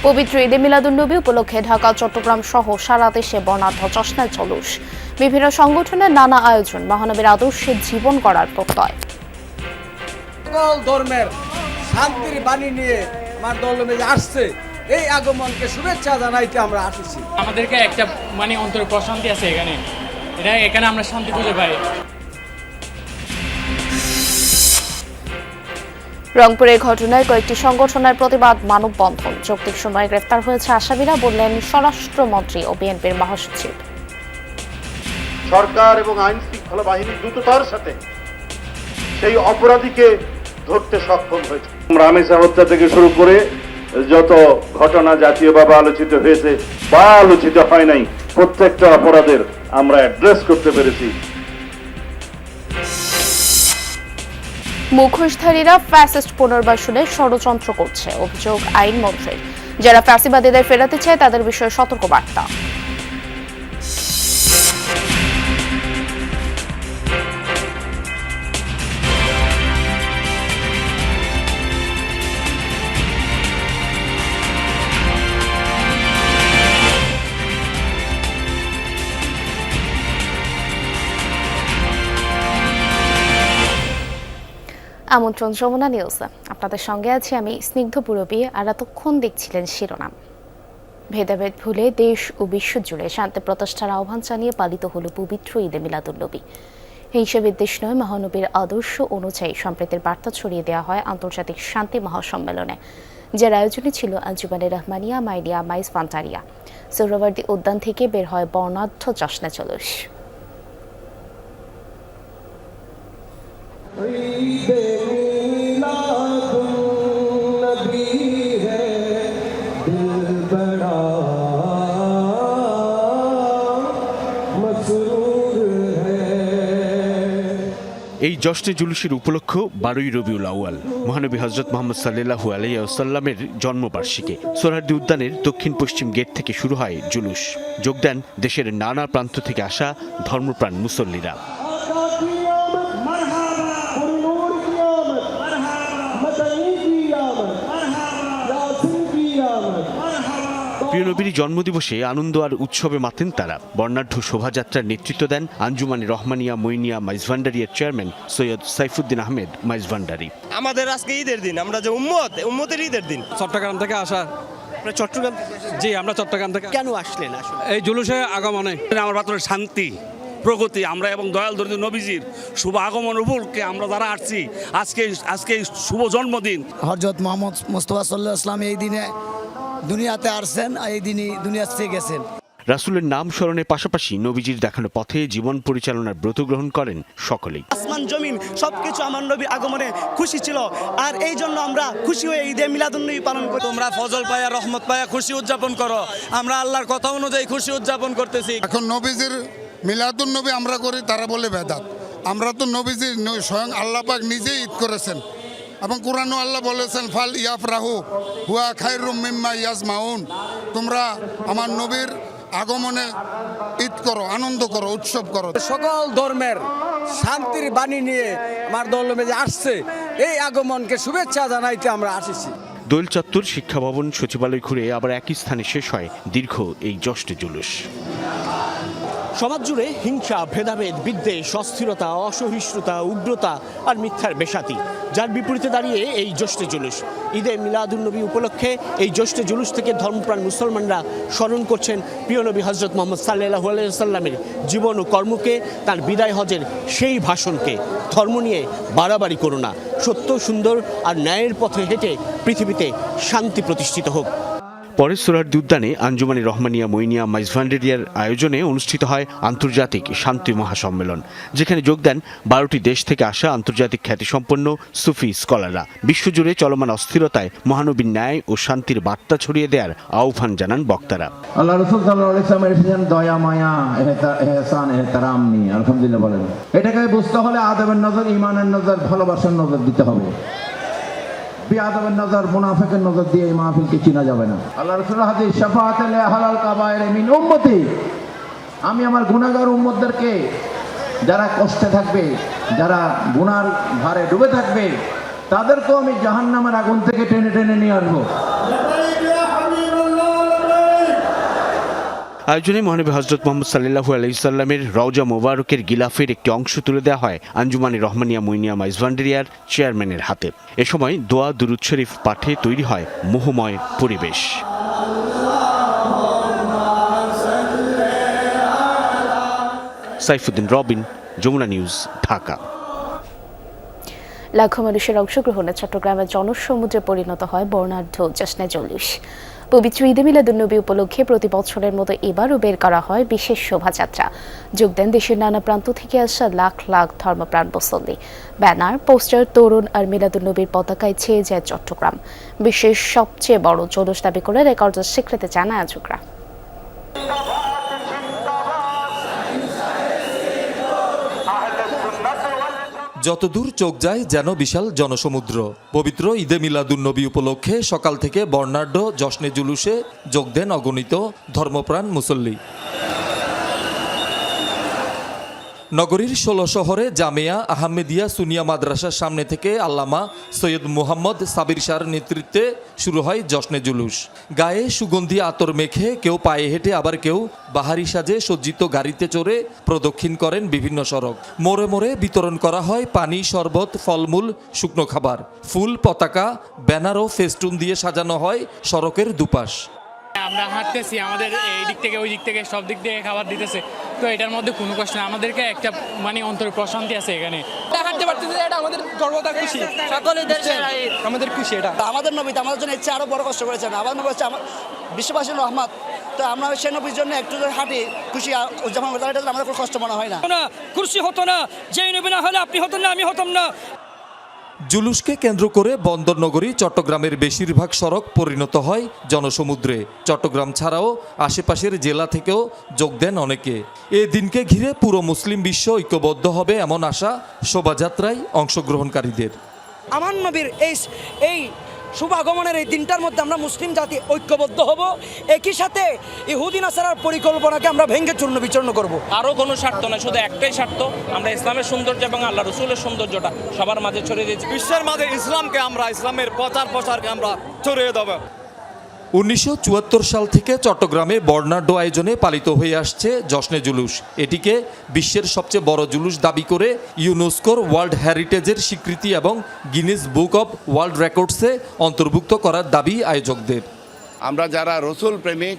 পবিত্র ঈদে মিলাদুন্নবী উপলক্ষে ঢাকা, চট্টগ্রাম সহ সারা দেশে বর্ণাঢ্য জশ্নের জলুস। বিভিন্ন সংগঠনের নানা আয়োজন, মহানবীর আদর্শে জীবন গড়ার প্রত্যয়। সকল ধর্মের শান্তির বাণী নিয়ে আমার দলবে আসছে, এই আগমনকে শুভেচ্ছা জানাইতে আমরা আসছি। আমাদেরকে একটা অন্তরে প্রশান্তি আছে এখানে আমরা শান্তি খুঁজে পাই। রংপুরের ঘটনায় কয়েকটি সংগঠনের প্রতিবাদ মানববন্ধন। যৌক্তিক সময়ে গ্রেফতার হয়েছে আসামিরা, বললেন স্বরাষ্ট্রমন্ত্রী ও বিএনপির মহাসচিব। সরকার এবং আইন শৃঙ্খলা বাহিনী দ্রুততার সাথে সেই অপরাধীকে ধরতে সক্ষম হয়েছে। রামেসা হত্যা থেকে শুরু করে যত ঘটনা জাতীয়ভাবে আলোচিত হয়েছে বা আলোচিত হয় নাই, প্রত্যেকটা অপরাধের আমরা অ্যাড্রেস করতে পেরেছি। মুখোশধারীরা ফ্যাসিস্ট পুনর্বাসনে ষড়যন্ত্র করছে, অভিযোগ আইনমন্ত্রীর। যারা ফ্যাসিবাদীদের ফেরাতে চায় তাদের বিষয়ে সতর্কবার্তা। আমন্ত্রণ যমুনা নিউজে আপনাদের সঙ্গে আছি আমি স্নিগ্ধ পুরবী। আর এতক্ষণ দেখছিলেন শিরোনাম। ভেদাভেদ ভুলে দেশ ও বিশ্ব জুড়ে শান্তি প্রতিষ্ঠার আহ্বান জানিয়ে পালিত হল পবিত্র ঈদে মিলাদুন্নবী। হিংসা বিদ্বেষ নয়, মহানবীর আদর্শ অনুযায়ী সম্প্রীতির বার্তা ছড়িয়ে দেওয়া হয় আন্তর্জাতিক শান্তি মহাসম্মেলনে, যার আয়োজনে ছিল আঞ্জুমানে রহমানিয়া মাইডিয়া মাইজভান্ডারিয়া। সোহরাওয়ার্দী উদ্যান থেকে বের হয় বর্ণাঢ্য জশ্নে জলুস। এই জশ্নে জুলুসের উপলক্ষ 12ই রবিউল আউয়াল, মহানবী হযরত মুহাম্মদ সাল্লাল্লাহু আলাইহি ওয়াসাল্লামের জন্মবার্ষিকী। সোহরাওয়ার্দী উদ্যানের দক্ষিণ পশ্চিম গেট থেকে শুরু হয় জুলুস। যোগ দেন দেশের নানা প্রান্ত থেকে আসা ধর্মপ্রাণ মুসল্লিরা। প্রিয় নবীর জন্মদিবসে আনন্দ আর উৎসবে মাতেন তারা। বর্ণাঢ্য শোভাযাত্রার নেতৃত্ব দেন আঞ্জুমানে রহমানিয়া মইনিয়া মাইজভান্ডারিয়ার চেয়ারম্যান সৈয়দ সাইফুদ্দিন আহমেদ মাইজভান্ডারি। আমাদের আজকে ঈদের দিন, আমরা যে উম্মতের ঈদের দিন। চট্টগ্রাম থেকে আসা। চট্টগ্রাম? জি, আমরা চট্টগ্রাম থেকে। কেন আসলেন আসলে? এই জুলুসে আগমনে আমার ভাতরে শান্তি প্রগতি, আমরা এবং দয়াল দরিদ্র নবীজির শুভ আগমন উপলক্ষে আমরা যারা আসছি আজকে শুভ জন্মদিন। হযরত মুহাম্মদ মুস্তাফা সাল্লাল্লাহু আলাইহি ওয়াসাল্লাম এই দিনে দুনিয়াতে আসছেন, এই দিনই দুনিয়া থেকে গেছেন। রাসূলের নাম স্মরণের পাশাপাশি নবীজির দেখানো পথে জীবন পরিচালনার ব্রত গ্রহণ করেন সকলেই। আসমান জমিন সবকিছু আমার নবীর আগমনে খুশি ছিল, আর এই জন্য আমরা খুশি হয়ে ঈদে মিলাদুন্নবী পালন করি। তোমরা ফজল পায়া রহমত পায়া খুশি উদযাপন করো, আমরা আল্লাহর কথা অনুযায়ী খুশি উদযাপন করতেছি। এখন নবীজির মিলাদুন্নবী আমরা করি, তারা বলে বেদাত। আমরা তো নবীজির স্বয়ং আল্লাহ পাক নিজেই ঈদ করেছেন, এবং কোরআনও আল্লাহ বলেছেন ফাল ইয়াফরাহু হুয়া খায়রুম মিম্মা ইয়াজমাউন। তোমরা আমার নবীর আগমনে ঈদ করো, আনন্দ করো, উৎসব করো। সকল ধর্মের শান্তির বাণী নিয়ে আমার দলবে আসছে, এই আগমনকে শুভেচ্ছা জানাইতে আমরা আসছি। দোয়েল চত্বর, শিক্ষা ভবন, সচিবালয় ঘুরে আবার একই স্থানে শেষ হয় দীর্ঘ এই জশ্নে জুলুস। সমাজ জুড়ে হিংসা, ভেদাভেদ, বিদ্বেষ, অস্থিরতা, অসহিষ্ণুতা, উগ্রতা আর মিথ্যার বেশাতি, যার বিপরীতে দাঁড়িয়ে এই জশ্নে জুলুস। ঈদে মিলাদুন্নবী উপলক্ষে এই জশ্নে জুলুস থেকে ধর্মপ্রাণ মুসলমানরা স্মরণ করছেন প্রিয় নবী হযরত মুহাম্মদ সাল্লাল্লাহু আলাইহি ওয়াসাল্লামের জীবন ও কর্মকে, তার বিদায় হজের সেই ভাষণকে। ধর্ম নিয়ে বাড়াবাড়ি করো না, সত্য, সুন্দর আর ন্যায়ের পথে হেঁটে পৃথিবীতে শান্তি প্রতিষ্ঠিত হোক। পরে সোহরাওয়ার্দী উদ্যানে আঞ্জুমানে রহমানিয়া মইনিয়া মাইজভান্ডারিয়ার আয়োজনে অনুষ্ঠিত হয় আন্তর্জাতিক শান্তি মহাসম্মেলন, যেখানে যোগ দেন 12টি দেশ থেকে আসা আন্তর্জাতিক খ্যাতিসম্পন্ন সুফি স্কলাররা। বিশ্বজুড়ে চলমান অস্থিরতায় মহানবীর ন্যায় ও শান্তির বার্তা ছড়িয়ে দেওয়ার আহ্বান জানান বক্তারা। আল্লাহ রাসূল সাল্লাল্লাহু আলাইহি ওয়াসাল্লাম এসেছেন দয়া, মায়া, ইহসান, ইহতারাম নিয়ে। আলহামদুলিল্লাহ বলেন। এটাকে বুঝতে হলে আদবের নজর, ঈমানের নজর, ভালোবাসার নজর দিতে হবে। বিআদবের নজর, মুনাফিকের নজর দিয়ে এই মাহফিলকে চিনা যাবে না। আল্লাহ রাসূলের হাদিস, শাফাআতুল হালাল কাবায়ের মিন উম্মতি, আমি আমার গুনাহগার উম্মতদেরকে, যারা কষ্টে থাকবে, যারা গুনার ভারে ডুবে থাকবে, তাদেরকেও আমি জাহান্নামের আগুন থেকে টেনে টেনে নিয়ে আসবো। আয়োজনে মহানবী হযরত মুহাম্মদ সাল্লাল্লাহু আলাইহি সাল্লামের রওজা মোবারকের গিলাফের একটি অংশ তুলে দেওয়া হয় আঞ্জুমানে রহমানিয়া মুইনিয়া মাইজভান্ডারিয়ার চেয়ারম্যানের হাতে। এ সময় দোয়া দুরূদ শরীফ পাঠে তৈরি হয় মোহময় পরিবেশ। সাইফুদ্দিন রবিন, যমুনা নিউজ, ঢাকা। লাখো মানুষের অংশগ্রহণে চট্টগ্রামের জনসমুদ্রে পরিণত হয় বর্ণাঢ্য জশ্নে জুলুস। পবিত্র ঈদে মিলাদুন্নবী উপলক্ষে প্রতি বছরের মতো এবারও বের করা হয় বিশেষ শোভাযাত্রা। যোগ দেন দেশের নানা প্রান্ত থেকে আসা লাখ লাখ ধর্মপ্রাণ মুসল্লি। ব্যানার, পোস্টার, তরুণ আর মিলাদুন্নবীর পতাকায় ছেয়ে যায় চট্টগ্রাম। বিশ্বের সবচেয়ে বড় জুলুস দাবি করে রেকর্ড স্বীকৃতি চান আয়োজকরা। যতদূর চোখ যায় যেন বিশাল জনসমুদ্র। পবিত্র ঈদে মিলাদুন্নবী উপলক্ষে সকাল থেকে বর্ণাঢ্য জশ্নে জুলুসে যোগ দেন অগণিত ধর্মপ্রাণ মুসল্লি। নগরীর ১৬ শহরে জামিয়া আহমেদিয়া সুনিয়া মাদ্রাসার সামনে থেকে আল্লামা সৈয়দ মুহাম্মদ সাবির শাহর নেতৃত্বে শুরু হয় জশ্নে জুলুস। গায়ে সুগন্ধি আতর মেখে কেউ পায়ে হেঁটে, আবার কেউ বাহারি সাজে সজ্জিত গাড়িতে চড়ে প্রদক্ষিণ করেন বিভিন্ন সড়ক। মোড়ে মোড়ে বিতরণ করা হয় পানি, শরবত, ফলমূল, শুকনো খাবার। ফুল, পতাকা, ব্যানার ও ফেস্টুন দিয়ে সাজানো হয় সড়কের দুপাশ। আমরা হাঁটতেছি, আমাদের এই দিক থেকে ওই দিক থেকে সব দিক থেকে খাবার দিতেছে, তো এটার মধ্যে কোনো কষ্ট নেই। আমাদেরকে একটা অন্তরে প্রশান্তি আছে এখানে। হাঁটতে পারতেছি, এটা আমাদের গর্বতা, খুশি, সকলের দেশের আমাদের খুশি। এটা আমাদের নবী আমাদের জন্য ইচ্ছে আরো বড় কষ্ট করেছেন। আমার নবী হচ্ছে আমার বিশ্ববাসীর রহমত। তো আমরা সেই নবীর জন্য একটু হাঁটি, খুশি উদযাপন করতে, এটা আমাদের কোনো কষ্ট মনে হয় না। খুশি হতো না, যেই নবী না হলে আপনি হতেন না, আমি হতাম না। জুলুসকে কেন্দ্র করে বন্দরনগরী চট্টগ্রামের বেশিরভাগ সড়ক পরিণত হয় জনসমুদ্রে। চট্টগ্রাম ছাড়াও আশেপাশের জেলা থেকেও যোগ দেন অনেকে। এই দিনকে ঘিরে পুরো মুসলিম বিশ্ব ঐক্যবদ্ধ হবে এমন আশা শোভাযাত্রায় অংশগ্রহণকারীদের। আমার নবীর এই শুভ আগমনের এই দিনটার মধ্যে আমরা মুসলিম জাতি ঐক্যবদ্ধ হব, একই সাথে ইহুদি নাসারার পরিকল্পনাকে আমরা ভেঙে চূর্ণ বিচূর্ণ করব। আরও কোনো স্বার্থ না, শুধু একটাই স্বার্থ, আমরা ইসলামের সৌন্দর্য এবং আল্লাহ রসুলের সৌন্দর্যটা সবার মাঝে ছড়িয়ে দিয়েছি। বিশ্বের মাঝে ইসলামকে আমরা, ইসলামের প্রচারকে আমরা ছড়িয়ে দেব। 1974 সাল থেকে চট্টগ্রামে বর্ণাঢ্য আয়োজনে পালিত হয়ে আসছে জশ্নে জুলুস। এটিকে বিশ্বের সবচেয়ে বড় জুলুস দাবি করে ইউনেস্কোর ওয়ার্ল্ড হেরিটেজের স্বীকৃতি এবং গিনেস বুক অব ওয়ার্ল্ড রেকর্ডসে অন্তর্ভুক্ত করার দাবি আয়োজকদের। আমরা যারা রসুল প্রেমিক,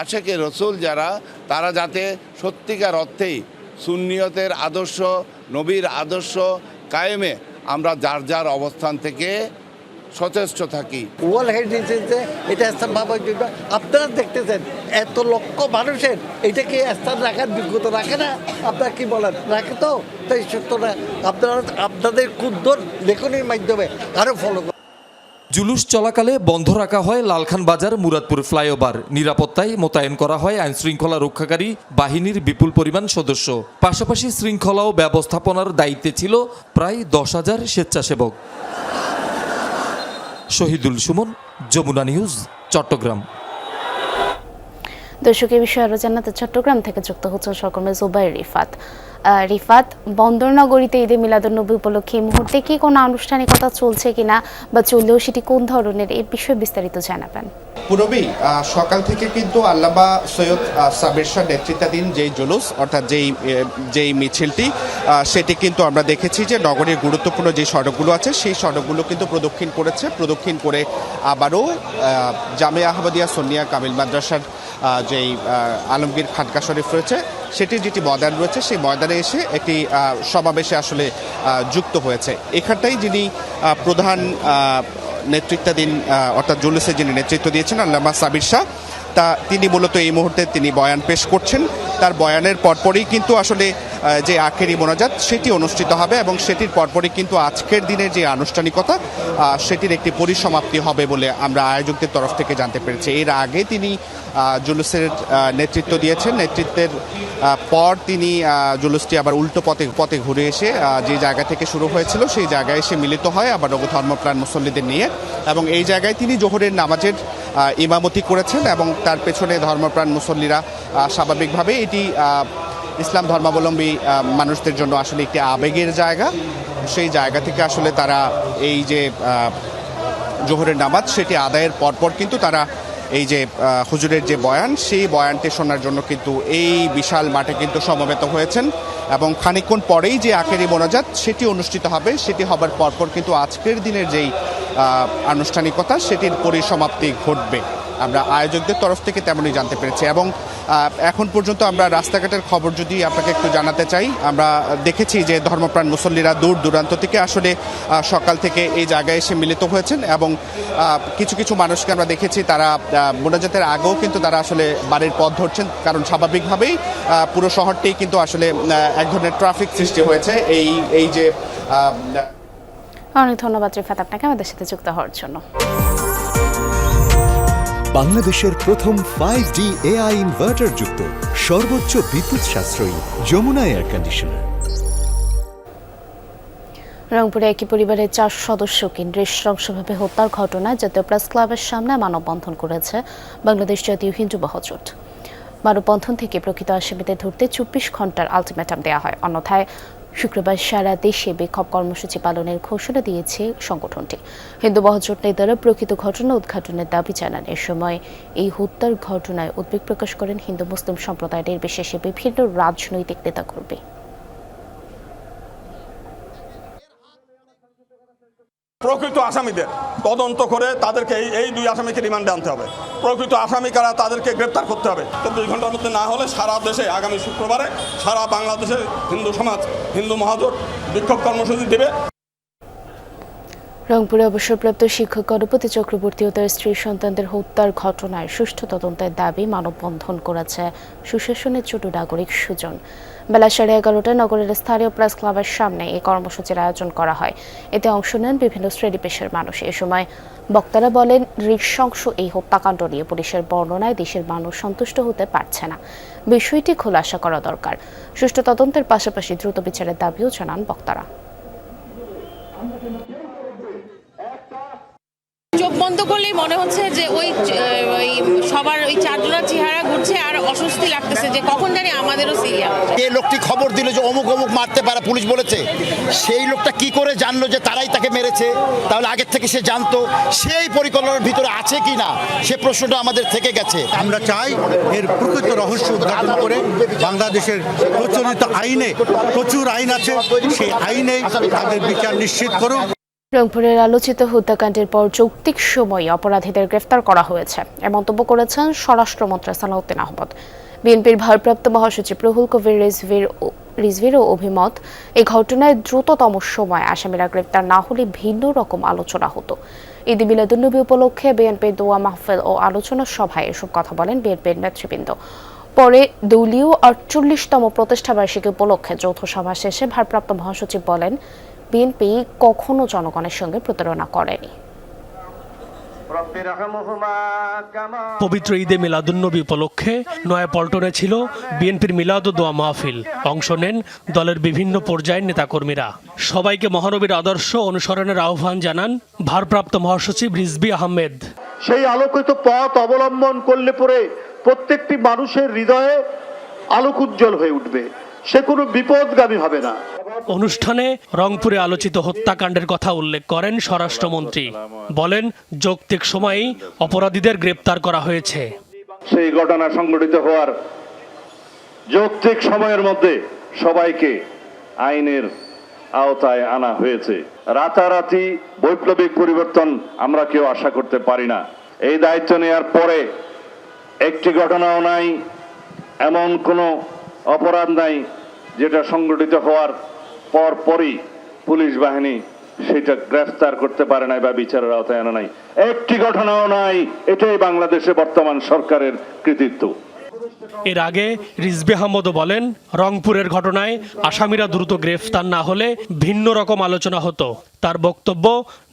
আশেকে রসুল যারা, তারা যাতে সত্যিকার অর্থেই সুন্নিয়তের আদর্শ, নবীর আদর্শ কায়েমে আমরা যার যার অবস্থান থেকে সচেষ্ট থাকি। ওয়ার্ল্ড হেরিটেজে এটা স্থান পাওয়ার জন্য আপনারা দেখতেছেন এত লক্ষ মানুষের এটাকে স্থান রাখার যোগ্যতা রাখে না। আপনারা কি বলেন, রাখে তো? তাই সত্যটা আপনারা আপনাদের ক্ষুদ্র লেখনের মাধ্যমে আরও ফলো করেন। জুলুস চলাকালে বন্ধ রাখা হয় লালখান বাজার মুরাদপুর ফ্লাইওভার। নিরাপত্তায় মোতায়েন করা হয় আইনশৃঙ্খলা রক্ষাকারী বাহিনীর বিপুল পরিমাণ সদস্য। পাশাপাশি শৃঙ্খলা ও ব্যবস্থাপনার দায়িত্বে ছিল প্রায় 10,000 স্বেচ্ছাসেবক। শহীদুল সুমন, যমুনা নিউজ, চট্টগ্রাম। দর্শক, এই বিষয়ে আরো জানাতে চট্টগ্রাম থেকে যুক্ত হচ্ছেন সহকর্মী জুবাইর রিফাত। রিফাত, বন্দরনগরীতে ঈদে মিলাদুন্নবী উপলক্ষে এই মুহূর্তে কি কোনো আনুষ্ঠানিকতা চলছে কিনা, বা চললেও সেটি কোন ধরনের, এই বিষয়ে বিস্তারিত জানাবেন। পুরবী সকাল থেকে কিন্তু আল্লামা সৈয়দ সাবির শাহ নেতৃত্বাধীন যেই জুলুস, অর্থাৎ যেই মিছিলটি, সেটি কিন্তু আমরা দেখেছি যে নগরীর গুরুত্বপূর্ণ যে সড়কগুলো আছে সেই সড়কগুলো কিন্তু প্রদক্ষিণ করে আবারও জামিয়া আহমদিয়া সুন্নিয়া কামিল মাদ্রাসার যেই আলমগীর খানকা শরীফ রয়েছে সেটির যেটি ময়দান রয়েছে সেই ময়দানে এসে একটি সমাবেশে আসলে যুক্ত হয়েছে। এখানটাই যিনি প্রধান নেতৃত্বাধীন অর্থাৎ জুলুসে যিনি নেতৃত্ব দিয়েছেন আল্লামা সাবির শাহ, তিনি মূলত এই মুহূর্তে তিনি বয়ান পেশ করছেন। তার বয়ানের পরপরই কিন্তু আসলে যে আখেরি মোনাজাত সেটি অনুষ্ঠিত হবে এবং সেটির পরপরই কিন্তু আজকের দিনের যে আনুষ্ঠানিকতা সেটির একটি পরিসমাপ্তি হবে বলে আমরা আয়োজকদের তরফ থেকে জানতে পেরেছি। এর আগে তিনি জুলুসের নেতৃত্ব দিয়েছেন। নেতৃত্বের পর তিনি জুলুসটি আবার উল্টো পথে ঘুরে এসে যে জায়গা থেকে শুরু হয়েছিল সেই জায়গায় এসে মিলিত হয় আবার ধর্মপ্রাণ মুসল্লিদের নিয়ে, এবং এই জায়গায় তিনি জোহরের নামাজের ইমামতি করেছেন এবং তার পেছনে ধর্মপ্রাণ মুসল্লিরা স্বাভাবিকভাবে এটি ইসলাম ধর্মাবলম্বী মানুষদের জন্য আসলে একটি আবেগের জায়গা। সেই জায়গা থেকে আসলে তারা এই যে জোহরের নামাজ সেটি আদায়ের পরপর কিন্তু তারা এই যে হুজুরের যে বয়ান সেই বয়ানটি শোনার জন্য কিন্তু এই বিশাল মাঠে কিন্তু সমবেত হয়েছেন এবং খানিকক্ষণ পরেই যে আখেরি মোনাজাত সেটি অনুষ্ঠিত হবে। সেটি হবার পরপর কিন্তু আজকের দিনের যেই আনুষ্ঠানিকতা সেটির পরিসমাপ্তি ঘটবে। আমরা আয়োজকদের তরফ থেকে তেমনই জানতে পেরেছি এবং এখন পর্যন্ত আমরা রাস্তাঘাটের খবর যদি আপনাকে একটু জানাতে চাই, আমরা দেখেছি যে ধর্মপ্রাণ মুসল্লিরা দূর দূরান্ত থেকে আসলে সকাল থেকে এই জায়গায় এসে মিলিত হয়েছেন এবং কিছু কিছু মানুষকে আমরা দেখেছি তারা মোনাজাতের আগেও কিন্তু তারা আসলে বাড়ির পথ ধরছেন, কারণ স্বাভাবিকভাবেই পুরো শহরটি কিন্তু আসলে এক ধরনের ট্রাফিক সৃষ্টি হয়েছে। এই যে অনেক ধন্যবাদ রিফাত আপনাকে আমাদের সাথে যুক্ত হওয়ার জন্য। বাংলাদেশের প্রথম 5G AI ইনভার্টার যুক্ত সর্বোচ্চ বিদ্যুৎ সাশ্রয়ী যমুনা এয়ার কন্ডিশনার। রংপুরে একই পরিবারের 4 সদস্যকে নৃশংসভাবে হত্যার ঘটনায় জাতীয় প্রেস ক্লাবের সামনে মানববন্ধন করেছে বাংলাদেশ জাতীয় হিন্দু মহাজোট। মানববন্ধন থেকে প্রকৃত আসামিদের ধরতে 24 ঘন্টার আলটিমেটাম দেওয়া হয়, অন্যথায় শুক্রবার সারা দেশে বিক্ষোভ কর্মসূচি পালনের ঘোষণা দিয়েছে সংগঠনটি। হিন্দু মহাজোট নেতারা প্রকৃত ঘটনা উদ্ঘাটনের দাবি জানান। এ সময় এই হত্যার ঘটনায় উদ্বেগ প্রকাশ করেন হিন্দু মুসলিম সম্প্রদায় নির্বিশেষে বিভিন্ন রাজনৈতিক নেতাকর্মী। প্রকৃত আসামিদের তদন্ত করে তাদেরকে এই 2 আসামিকে রিমান্ডে আনতে হবে। প্রকৃত আসামি কারা তাদেরকে গ্রেপ্তার করতে হবে। 24 ঘন্টার মধ্যে না হলে সারা দেশে আগামী শুক্রবারে সারা বাংলাদেশের হিন্দু সমাজ হিন্দু মহাজোট বিক্ষোভ কর্মসূচি দেবে। রংপুরে অবসরপ্রাপ্ত শিক্ষক গণপতি চক্রবর্তী ও তার স্ত্রী সন্তানদের হত্যার ঘটনায় সুষ্ঠু তদন্তের দাবি মানববন্ধন করেছে সুশাসনের ছোট নাগরিক সুজন। বেলা 11:30টায় নগরের স্থানীয় প্রেস ক্লাবের সামনে এই কর্মসূচির আয়োজন করা হয়। এতে অংশ নেন বিভিন্ন শ্রেণী পেশার মানুষ। এ সময় বক্তারা বলেন, নৃশংস এই হত্যাকাণ্ড নিয়ে পুলিশের বর্ণনায় দেশের মানুষ সন্তুষ্ট হতে পারছে না। বিষয়টি খোলাসা করা দরকার। সুষ্ঠু তদন্তের পাশাপাশি দ্রুত বিচারের দাবিও জানান বক্তারা। চোখ বন্ধ করলেই মনে হচ্ছে যে ওই সবার ওই 4 জনের চেহারা ঘুরছে আর অস্বস্তি লাগতেছে যে কখন জানি আমাদেরও সিরিয়াল। এই লোকটি খবর দিল যে অমুক অমুক মারতে পারে, পুলিশ বলেছে। সেই লোকটা কি করে জানলো যে তারাই তাকে মেরেছে? তাহলে আগের থেকে সে জানতো, সেই পরিকল্পনার ভিতরে আছে কি না সে প্রশ্নটা আমাদের থেকে গেছে। আমরা চাই এর প্রকৃত রহস্য উদ্ঘাটন করে বাংলাদেশের প্রচলিত আইনে প্রচুর আইন আছে, সেই আইনে তাদের বিচার নিশ্চিত করুন। রংপুরের আলোচিত হত্যাকাণ্ডের পর যৌক্তিক সময়ে অপরাধীদের গ্রেফতার করা হয়েছে এ মন্তব্য করেছেন স্বরাষ্ট্রমন্ত্রী সালাউদ্দিন আহমদ। বিএনপির ভারপ্রাপ্ত মহাসচিব রুহুল কবির রিজভীরও অভিমত, এই ঘটনায় দ্রুততম সময়ে আসামিরা গ্রেফতার না হলে ভিন্ন রকম আলোচনা হতো। ঈদ মিলাদুন্নবী উপলক্ষে বিএনপির দোয়া মাহফিল ও আলোচনা সভায় এসব কথা বলেন বিএনপির নেতৃবৃন্দ। পরে দলীয় 48তম প্রতিষ্ঠাবার্ষিকী উপলক্ষে যৌথ সভা শেষে ভারপ্রাপ্ত মহাসচিব বলেন, বিএনপি কখনো জনগণের সঙ্গে প্রতারণা করেনি। পবিত্র ঈদে মিলাদুন্নবী উপলক্ষে নয়াপল্টনে ছিল বিএনপির মিলাদ ও দোয়া মাহফিল। অংশ নেন দলের বিভিন্ন পর্যায়ের নেতাকর্মীরা। সবাইকে মহানবীর আদর্শ অনুসরণের আহ্বান জানান ভারপ্রাপ্ত মহাসচিব রিজভী আহমেদ। সেই আলোকিত পথ অবলম্বন করলে পরে প্রত্যেকটি মানুষের হৃদয়ে আলোক উজ্জ্বল হয়ে উঠবে, সে কোনো বিপদগামী হবে না। অনুষ্ঠানে রংপুরে আলোচিত হত্যাকাণ্ডের কথা উল্লেখ করেন স্বরাষ্ট্রমন্ত্রী। বলেন, যৌক্তিক সময়েই অপরাধীদের গ্রেপ্তার করা হয়েছে। সেই ঘটনা সংঘটিত হওয়ার যৌক্তিক সময়ের মধ্যে সবাইকে আইনের আওতায় আনা হয়েছে। রাতারাতি বৈপ্লবিক পরিবর্তন আমরা কেউ আশা করতে পারি না। এই দায়িত্ব নেওয়ার পরে একটি ঘটনাও নাই, এমন কোনো অপরাধ নাই যেটা সংঘটিত হওয়ার পরপরই পুলিশ বাহিনী সেটা গ্রেফতার করতে পারে নাই বা বিচারের আওতায় আনা নাই। একটি ঘটনাও নাই। এটাই বাংলাদেশে বর্তমান সরকারের কৃতিত্ব। এর আগে রিজভী আহমদও বলেন, রংপুরের ঘটনায় আসামিরা দ্রুত গ্রেফতার না হলে ভিন্ন রকম আলোচনা হতো। তার বক্তব্য,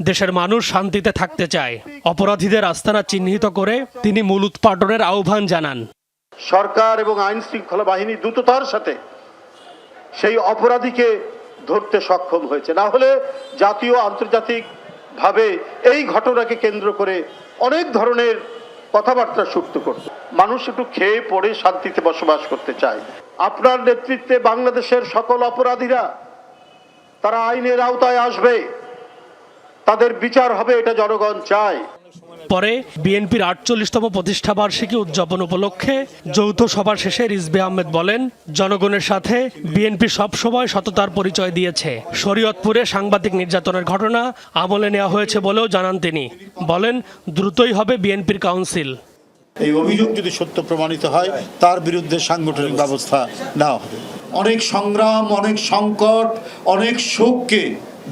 দেশের মানুষ শান্তিতে থাকতে চায়। অপরাধীদের আস্তানা চিহ্নিত করে তিনি মূল উৎপাটনের আহ্বান জানান। সরকার এবং আইন শৃঙ্খলা বাহিনী দ্রুততার সাথে সেই অপরাধীকে ধরতে সক্ষম হয়েছে। না হলে জাতীয় আন্তর্জাতিক ভাবে এই ঘটনাকে কেন্দ্র করে অনেক ধরনের কথাবার্তা সুক্ত করতে। মানুষ একটু খেয়ে পড়ে শান্তিতে বসবাস করতে চায়। আপনার নেতৃত্বে বাংলাদেশের সকল অপরাধীরা তারা আইনের আওতায় আসবে, তাদের বিচার হবে, এটা জনগণ চায়। পরে বিএনপির ৪৮তম প্রতিষ্ঠা বার্ষিকী উদযাপন উপলক্ষে যৌথ সভা শেষে রিজভী আহমেদ বলেন, জনগণের সাথে বিএনপি সবসময় সততার পরিচয় দিয়েছে। শরীয়তপুরে সাংবাদিক নির্যাতনের ঘটনা আমলে নেওয়া হয়েছে বলেও জানান তিনি। বলেন, দ্রুতই হবে বিএনপির কাউন্সিল। এই অভিযোগ যদি সত্য প্রমাণিত হয় তার বিরুদ্ধে সাংগঠনিক ব্যবস্থা নেওয়া হবে। অনেক সংগ্রাম, অনেক সংকট, অনেক শোককে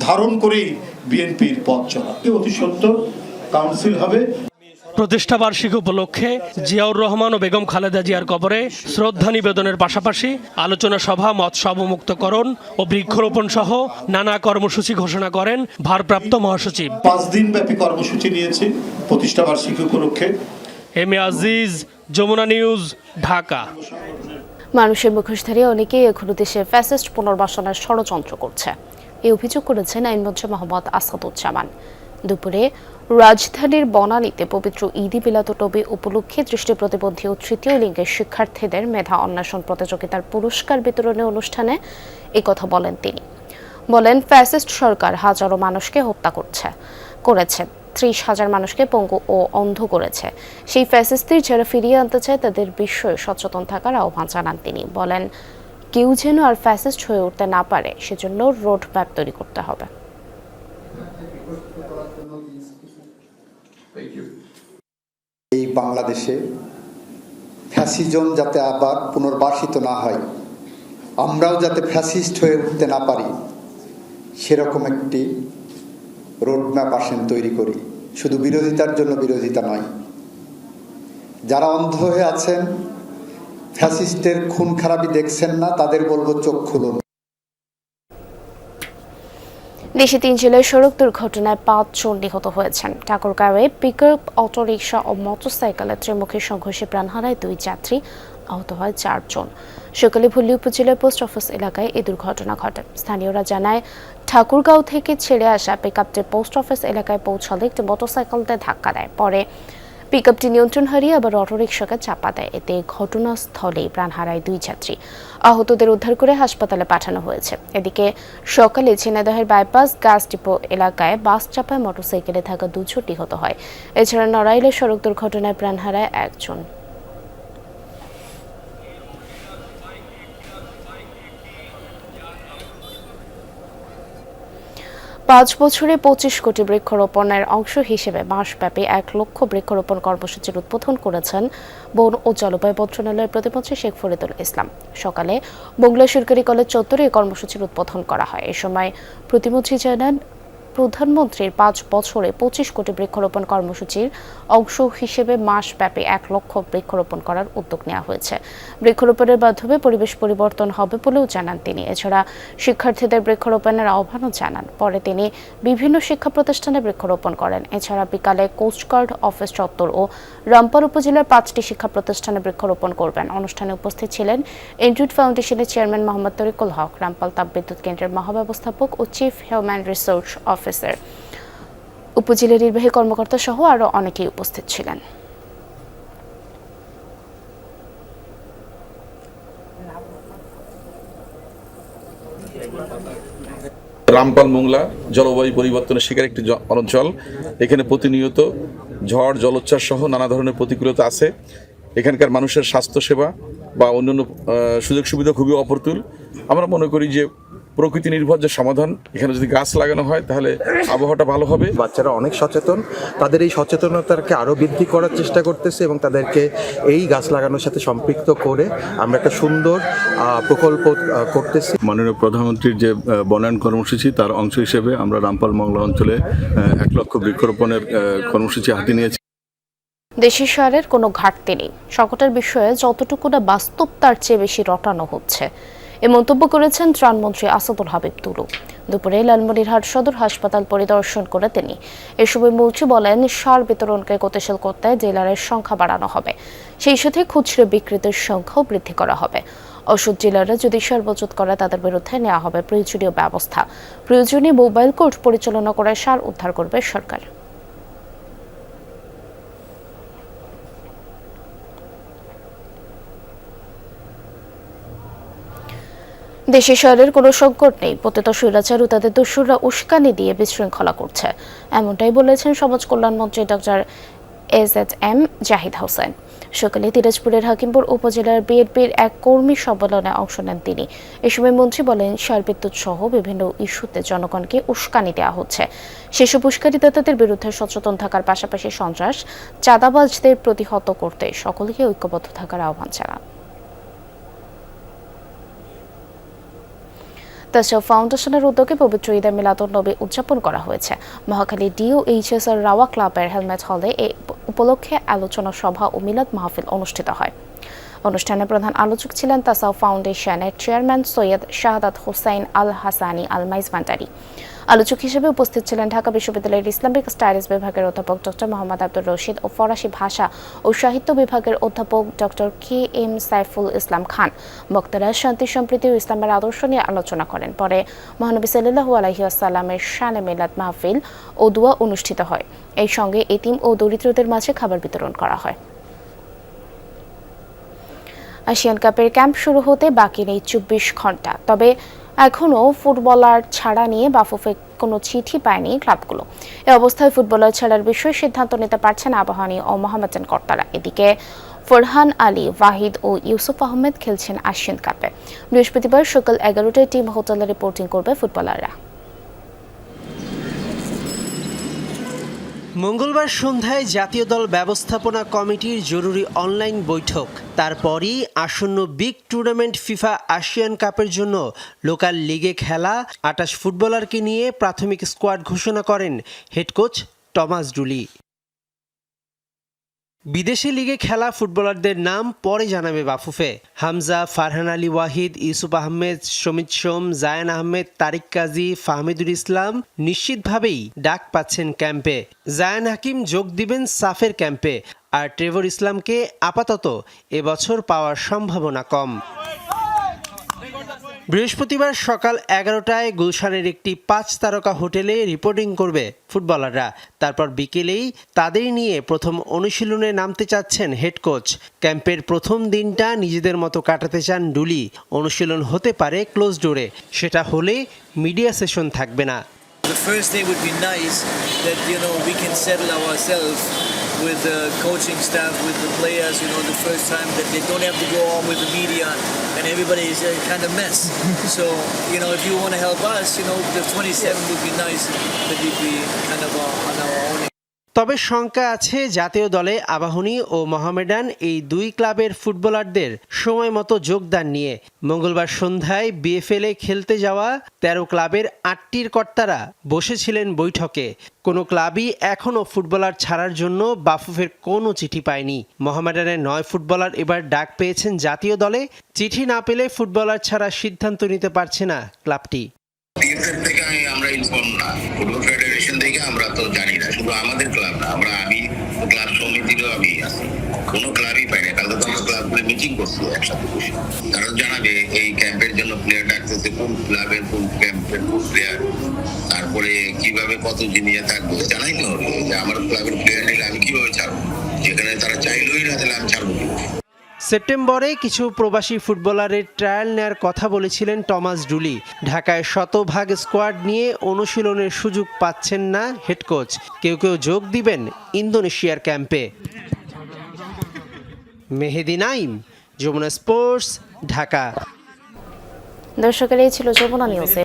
ধারণ করেই বিএনপির পথ চলা। অতি সত্য কাউন্সিল হবে। প্রতিষ্ঠা বার্ষিকী উপলক্ষে জিয়াউর রহমান ও বেগম খালেদা জিয়ার কবরে শ্রদ্ধা নিবেদনের পাশাপাশি আলোচনা সভা, মৎস্য অবমুক্তকরণ ও বৃক্ষরোপণ সহ নানা কর্মসূচি ঘোষণা করেন ভারপ্রাপ্ত মহাসচিব। 5 দিন ব্যাপী কর্মসূচি নিয়েছি প্রতিষ্ঠা বার্ষিকী উপলক্ষে। M A Aziz, Jamuna news, Dhaka. মানুষের মুখোশধারী অনেকেই এখনো দেশে ফ্যাসিস্ট পুনর্বাসনের ষড়যন্ত্র করছে, এই অভিযোগ করেছেন আইনমন্ত্রী মোহাম্মদ আসাদুজ্জামান। দুপুরে রাজধানীর বনানীতে পবিত্র ঈদ-ই মিলাদুন্নবী উপলক্ষে দৃষ্টি প্রতিবন্ধী ও তৃতীয় লিঙ্গের শিক্ষার্থীদের মেধা অন্বেষণ প্রতিযোগিতার পুরস্কার বিতরণী অনুষ্ঠানে একথা বলেন তিনি। বলেন, ফ্যাসিস্ট সরকার হাজারো মানুষকে হত্যা করেছে, 30,000 মানুষকে পঙ্গু ও অন্ধ করেছে। সেই ফ্যাসিস্টদের যারা ফিরিয়ে আনতে চায় তাদের বিষয়ে সচেতন থাকার আহ্বান জানান তিনি। বলেন, কেউ যেন আর ফ্যাসিস্ট হয়ে উঠতে না পারে সেজন্য রোড ম্যাপ তৈরি করতে হবে। এই বাংলাদেশে ফ্যাসিজম যাতে আবার পুনর্বাসিত না হয়, আমরাও যাতে ফ্যাসিস্ট হয়ে উঠতে না পারি, সেরকম একটি রোডম্যাপ আসেন তৈরি করি। শুধু বিরোধিতার জন্য বিরোধিতা নয়, যারা অন্ধ হয়ে আছেন, ফ্যাসিস্টের খুন খারাপি দেখছেন না, তাদের বলবো চোখ খুলুন। দেশে 3 জেলায় সড়ক দুর্ঘটনায় 5 জন নিহত হয়েছেন। ঠাকুরগাঁওয়ে পিকআপ, অটোরিকশা ও মোটরসাইকেলের ত্রিমুখী সংঘর্ষে প্রাণ হারায় 2 যাত্রী, আহত হয় 4 জন। সকালে ভুল্লি উপজেলার পোস্ট অফিস এলাকায় এই দুর্ঘটনা ঘটে। স্থানীয়রা জানায়, ঠাকুরগাঁও থেকে ছেড়ে আসা পিকআপটি পোস্ট অফিস এলাকায় পৌঁছালে একটি মোটরসাইকেলতে ধাক্কা দেয়। পরে পিকআপটি নিয়ন্ত্রণ হারিয়ে আবার অটোরিকশাকে চাপা দেয়। এতে ঘটনাস্থলেই প্রাণ হারায় 2 যাত্রী। আহতদের উদ্ধার করে হাসপাতালে পাঠানো হয়েছে। এদিকে সকালে ঝিনাইদহের বাইপাস গাছ ডিপো এলাকায় বাস চাপায় মোটরসাইকেলে থাকা 2 জন নিহত হয়। এছাড়া নড়াইলে সড়ক দুর্ঘটনায় প্রাণ হারায় 1 জন। পাঁচ বছরে 25 কোটি বৃক্ষরোপণের অংশ হিসেবে মাসব্যাপী 1 লক্ষ বৃক্ষরোপণ কর্মসূচির উদ্বোধন করেছেন বন ও জলবায়ু মন্ত্রণালয়ের প্রতিমন্ত্রী শেখ ফরিদুল ইসলাম। সকালে মোংলা সরকারি কলেজ চত্বরে এই কর্মসূচির উদ্বোধন করা হয়। এ সময় প্রতিমন্ত্রী জানান, প্রধানমন্ত্রীর 5 বছরে 25 কোটি বৃক্ষরোপণ কর্মসূচির অংশ হিসেবে মাসব্যাপী 1 লক্ষ বৃক্ষরোপণ করার উদ্যোগ নেওয়া হয়েছে। বৃক্ষরোপণের মাধ্যমে পরিবেশ পরিবর্তন হবে বলেও জানান তিনি। এছাড়া শিক্ষার্থীদের বৃক্ষরোপণের আহ্বানও জানান। পরে তিনি বিভিন্ন শিক্ষা প্রতিষ্ঠানে বৃক্ষরোপণ করেন। এছাড়া বিকালে কোস্টগার্ড অফিস চত্বর ও রামপাল উপজেলার 5টি শিক্ষা প্রতিষ্ঠানে বৃক্ষরোপণ করবেন। অনুষ্ঠানে উপস্থিত ছিলেন এনজুড ফাউন্ডেশনের চেয়ারম্যান মোহাম্মদ তরিকুল হক, রামপাল তাপবিদ্যুৎ কেন্দ্রের মহাব্যবস্থাপক ও চিফ হিউম্যান রিসোর্স অফিসার, উপজেলা নির্বাহী কর্মকর্তা সহ আরো অনেকেই উপস্থিত ছিলেন। রামপাল মোংলা জলবায়ু পরিবর্তনের শিকার একটি অঞ্চল। এখানে প্রতিনিয়ত ঝড়, জলোচ্ছ্বাস সহ নানা ধরনের প্রতিকূলতা আছে। এখানকার মানুষের স্বাস্থ্যসেবা বা অন্যান্য সুযোগ সুবিধা খুবই অপ্রতুল। আমরা মনে করি যে প্রকৃতি নির্ভর যে সমাধান, এখানে যদি গাছ লাগানো হয় তাহলে আবহাওয়াটা ভালো হবে। বাচ্চারা অনেক সচেতন, তাদের এই সচেতনতাকে আরও বৃদ্ধি করার চেষ্টা করতেছে এবং তাদেরকে এই গাছ লাগানোর সাথে সম্পৃক্ত করে আমরা একটা সুন্দর প্রকল্প করতেছি। মাননীয় প্রধানমন্ত্রীর যে বনায়ন কর্মসূচি, তার অংশ হিসেবে আমরা রামপাল মংলা অঞ্চলে 1 লক্ষ বৃক্ষরোপণের কর্মসূচি হাতে নিয়েছি। দেশের সারের কোনো ঘাটতি নেই, সংকটের বিষয়ে যতটুকু না বাস্তব তার চেয়ে বেশি রটানো হচ্ছে, এ মন্তব্য করেছেন ত্রাণমন্ত্রী আসাদুল হাবিব তুলু। দুপুরে লালমনিরহাট সদর হাসপাতাল পরিদর্শন করে তিনি এ সময় মন্ত্রী বলেন, সার বিতরণকে গতিশীল করতে ডিলারের সংখ্যা বাড়ানো হবে, সেই সাথে খুচরো বিক্রেতার সংখ্যাও বৃদ্ধি করা হবে। ওষুধ ডিলাররা যদি সার মজুত করে তাদের বিরুদ্ধে নেওয়া হবে প্রয়োজনীয় ব্যবস্থা। প্রয়োজনে মোবাইল কোর্ট পরিচালনা করে সার উদ্ধার করবে সরকার। দেশে শহরের কোনো সংকট নেই, পতিত স্বৈরাচার ও তাদের দস্যুরা উস্কানি দিয়ে বিশৃঙ্খলা করছে, এমনটাই বলেছেন সমাজ কল্যাণমন্ত্রী ডক্টর এম জাহিদ হোসেন। সকালে দিনাজপুরের হাকিমপুর উপজেলার বিএনপির এক কর্মী সম্মেলনে অংশ নেন তিনি। এ সময় মন্ত্রী বলেন, সার বিদ্যুৎ সহ বিভিন্ন ইস্যুতে জনগণকে উস্কানি দেওয়া হচ্ছে। সেসব উস্কানিদাতাদের বিরুদ্ধে সচেতন থাকার পাশাপাশি সন্ত্রাস, চাঁদাবাজদের প্রতিহত করতে সকলকে ঐক্যবদ্ধ থাকার আহ্বান জানান। তাসও ফাউন্ডেশনের উদ্যোগে পবিত্র ঈদে মিলাদুন্নবী উদযাপন করা হয়েছে। মহাখালী DOHSR রাওয়া ক্লাবের হেলমেট হলে এই উপলক্ষে আলোচনা সভা ও মিলাদ মাহফিল অনুষ্ঠিত হয়। অনুষ্ঠানে প্রধান আলোচক ছিলেন তাসাও ফাউন্ডেশনের চেয়ারম্যান সৈয়দ শাহাদাত হোসাইন আল হাসানি আল মাইজভান্ডারি। আলোচক হিসেবে উপস্থিত ছিলেন ঢাকা বিশ্ববিদ্যালয়ের ইসলামিক স্টাডিজ বিভাগের অধ্যাপক ডক্টর মোহাম্মদ আব্দুর রশিদ ও ফরাসি ভাষা ও সাহিত্য বিভাগের অধ্যাপক ডক্টর KM সাইফুল ইসলাম খান। বক্তারা শান্তি, সম্প্রীতি ও ইসলামের আদর্শ নিয়ে আলোচনা করেন। পরে মহানবী সাল্লাল্লাহু আলাইহি ওয়াসাল্লামের শানে মিলাদ মাহফিল ও দোয়া অনুষ্ঠিত হয়। এই সঙ্গে এতিম ও দরিদ্রদের মাঝে খাবার বিতরণ করা হয়। এশিয়ান কাপের ক্যাম্প শুরু হতে বাকি নেই 24 ঘন্টা। তবে এখনও ফুটবলার ছাড়া নিয়ে বাফুফে কোনো চিঠি পায়নি ক্লাবগুলো। এ অবস্থায় ফুটবলার ছাড়ার বিষয়ে সিদ্ধান্ত নিতে পারছেন আবাহনী ও মোহামেডান কর্তারা। এদিকে ফরহান আলী, ওয়াহিদ ও ইউসুফ আহমেদ খেলছেন এশিয়ান কাপে। বৃহস্পতিবার সকাল 11টায় টিম হোটেলে রিপোর্টিং করবে ফুটবলাররা। মঙ্গলবার সন্ধ্যায় জাতীয় দল ব্যবস্থাপনা কমিটির জরুরি অনলাইন বৈঠক। তারপরই আসন্ন বিগ টুর্নামেন্ট ফিফা এশিয়ান কাপের জন্য লোকাল লিগে খেলা 28 ফুটবলারকে নিয়ে প্রাথমিক স্কোয়াড ঘোষণা করেন হেড কোচ টমাস ডুলি। বিদেশি লিগে খেলা ফুটবলারদের নাম পরে জানাবে বাফুফে। হামজা, ফারহান আলী, ওয়াহিদ, ইউসুফ আহমেদ, সমিত সোম, জায়ান আহমেদ, তারিক কাজী, ফাহমিদুল ইসলাম নিশ্চিতভাবেই ডাক পাচ্ছেন ক্যাম্পে। জায়ান হাকিম যোগ দিবেন সাফের ক্যাম্পে, আর ট্রেভর ইসলামকে আপাতত এবছর পাওয়ার সম্ভাবনা কম। বৃহস্পতিবার সকাল 11টায় গুলশানের একটি 5 তারকা হোটেলে রিপোর্টিং করবে ফুটবলাররা। তারপর বিকেলেই তাদের নিয়ে প্রথম অনুশীলনে নামতে চাচ্ছেন হেড কোচ। ক্যাম্পের প্রথম দিনটা নিজেদের মতো কাটাতে চান ডুলি। অনুশীলন হতে পারে ক্লোজ ডোরে, সেটা হলে মিডিয়া সেশন থাকবে না। The first day would be nice that we can settle ourselves with the coaching staff, with the players, the first time that they don't have to go on with the media and everybody is a kind of mess. So, if you want to help us, the 27th would be nice that we'd be kind of on our own. তবে শঙ্কা আছে জাতীয় দলে আবাহনী ও মোহামেডান এই দুই ক্লাবের ফুটবলারদের সময় মতো যোগদান নিয়ে। মঙ্গলবার সন্ধ্যায় বিএফএল এ খেলতে যাওয়া 13 ক্লাবের 8টির কর্তারা বসেছিলেন বৈঠকে। কোনো ক্লাবই এখনও ফুটবলার ছাড়ার জন্য বাফুফের কোনো চিঠি পায়নি। মোহামেডানের 9 ফুটবলার এবার ডাক পেয়েছেন জাতীয় দলে। চিঠি না পেলে ফুটবলার ছাড়া সিদ্ধান্ত নিতে পারছে না ক্লাবটি। আমরা ইনফর্ম না, ফুটবল ফেডারেশন থেকে আমরা তো জানি না, শুধু আমাদের ক্লাব না, আমি ক্লাব সমিতিরও আমি আছি, কোনো ক্লাবই পাই না। কালকে তো আমরা ক্লাবগুলো মিটিং করছি একসাথে বসে, কারণ জানাবে এই ক্যাম্পের জন্য প্লেয়ার ডাকতেছে, কোন ক্লাবের কোন ক্যাম্পের কোন প্লেয়ার, তারপরে কিভাবে কত নিয়ে থাকবে জানাই তো হবে যে আমার ক্লাবের প্লেয়ার নিলে আমি কিভাবে ছাড়বো, যেখানে তারা চাইলেই না তাহলে আমি ছাড়বো। সেপ্টেম্বরে কিছু প্রবাসী ফুটবলারের ট্রায়াল নেয়ার কথা বলেছিলেন টমাস ডুলি। ঢাকায় শতভাগ স্কোয়াড নিয়ে অনুশীলনের সুযোগ পাচ্ছেন না হেড কোচ। কেউ কেউ যোগ দিবেন ইন্দোনেশিয়ার ক্যাম্পে। মেহেদি নাইম, যমুনা স্পোর্টস, ঢাকা। দর্শকের এই ছিল যমুনা নিউজে।